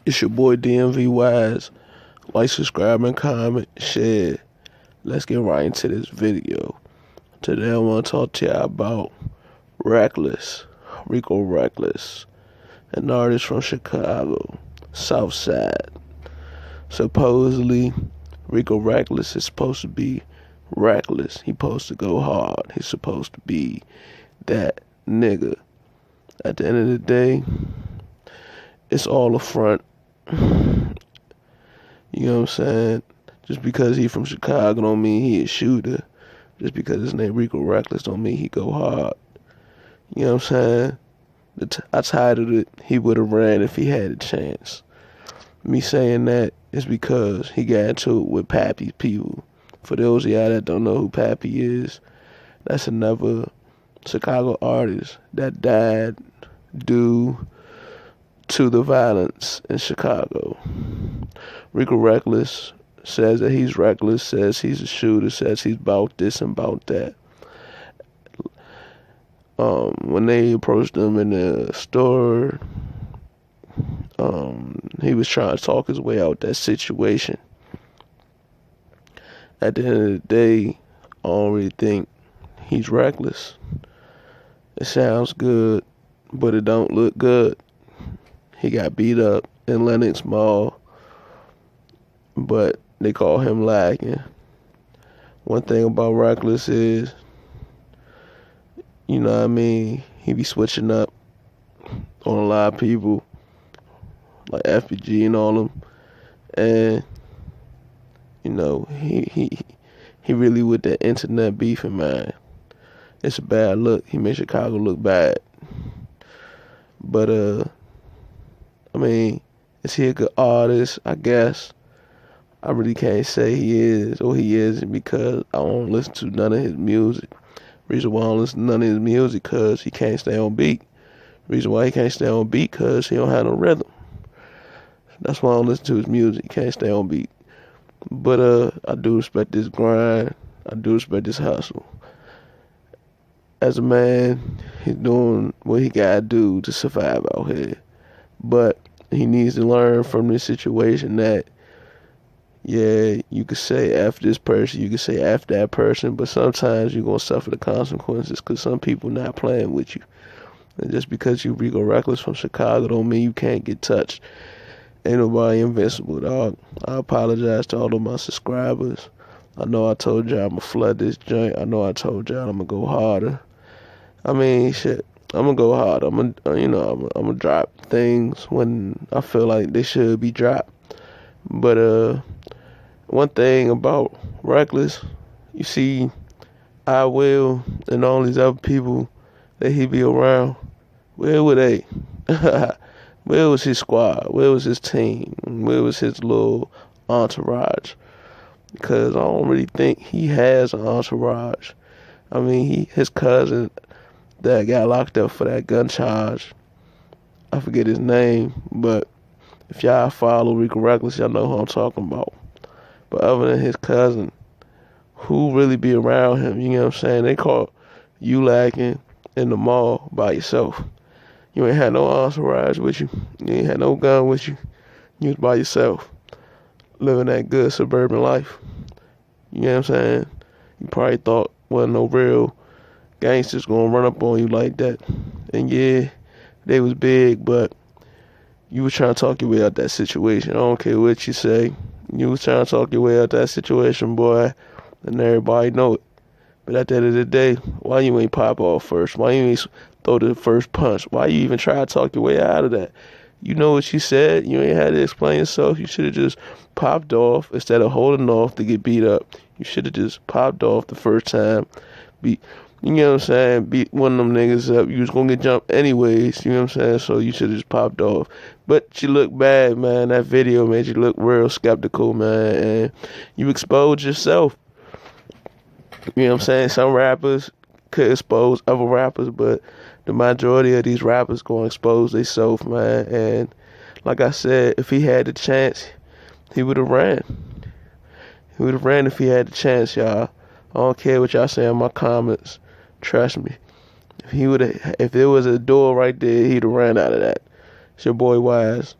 It's your boy DMV Wise. Like, subscribe, and comment, share. Let's get right into this video. Today I want to talk to y'all about Recklezz, Rico Recklezz, an artist from Chicago, South Side. Supposedly, Rico Recklezz is supposed to be reckless. He's supposed to go hard. He's supposed to be that nigga. At the end of the day, it's all a front. You know what I'm saying? Just because he from Chicago don't mean he a shooter. Just because his name Rico Recklezz don't mean he go hard. You know what I'm saying? I titled it, "He Would Have Ran If He Had a Chance." Me saying that is because he got into it with Pappy people. For those of y'all that don't know who Pappy is, that's another Chicago artist that died due to the violence in Chicago. Rico Recklezz says that he's reckless, says he's a shooter, says he's about this and about that. When they approached him in the store, he was trying to talk his way out that situation. At the end of the day, I don't really think he's reckless. It sounds good, but it don't look good. He got beat up in Lenox Mall, but they call him lacking. One thing about Recklezz is, you know what I mean, he be switching up on a lot of people, like FBG and all them, and you know, he really with that internet beef in mind. It's a bad look. He made Chicago look bad. But I mean, is he a good artist? I guess. I really can't say he is or he isn't because I don't listen to none of his music. Reason why I don't listen to none of his music because he can't stay on beat. Reason why he can't stay on beat because he don't have no rhythm. That's why I don't listen to his music. He can't stay on beat. But I do respect this grind. I do respect this hustle. As a man, he's doing what he gotta do to survive out here. But he needs to learn from this situation that, yeah, you could say F this person, you could say F that person, but sometimes you're going to suffer the consequences because some people not playing with you. And just because you Rico Recklezz from Chicago don't mean you can't get touched. Ain't nobody invincible, dog. I apologize to all of my subscribers. I know I told y'all I'm going to flood this joint. I know I told y'all I'm going to go harder. I mean, shit, I'm going to go hard. I'm going to drop things when I feel like they should be dropped. But one thing about Recklezz, you see, I Will and all these other people that he be around, where were they? Where was his squad? Where was his team? Where was his little entourage? Because I don't really think he has an entourage. I mean, his cousin that got locked up for that gun charge, I forget his name, but if y'all follow Rico Recklezz, y'all know who I'm talking about. But other than his cousin, who really be around him? You know what I'm saying? They call you lacking in the mall by yourself. You ain't had no entourage with you. You ain't had no gun with you. You was by yourself, living that good suburban life. You know what I'm saying? You probably thought wasn't no real gangsters gonna run up on you like that. And yeah, they was big, but you was trying to talk your way out that situation. I don't care what you say. You was trying to talk your way out that situation, boy, and everybody know it. But at the end of the day, why you ain't pop off first? Why you ain't throw the first punch? Why you even try to talk your way out of that? You know what you said. You ain't had to explain yourself. You should have just popped off instead of holding off to get beat up. You should have just popped off the first time. You know what I'm saying? Beat one of them niggas up. You was gonna get jumped anyways. You know what I'm saying? So you should have just popped off. But you look bad, man. That video made you look real skeptical, man. And you exposed yourself. You know what I'm saying? Some rappers could expose other rappers, but the majority of these rappers gonna expose themselves, man. And like I said, if he had the chance, he would have ran. He would have ran if he had the chance, y'all. I don't care what y'all say in my comments. Trust me. If there was a door right there, he'd have ran out of that. It's your boy Wise.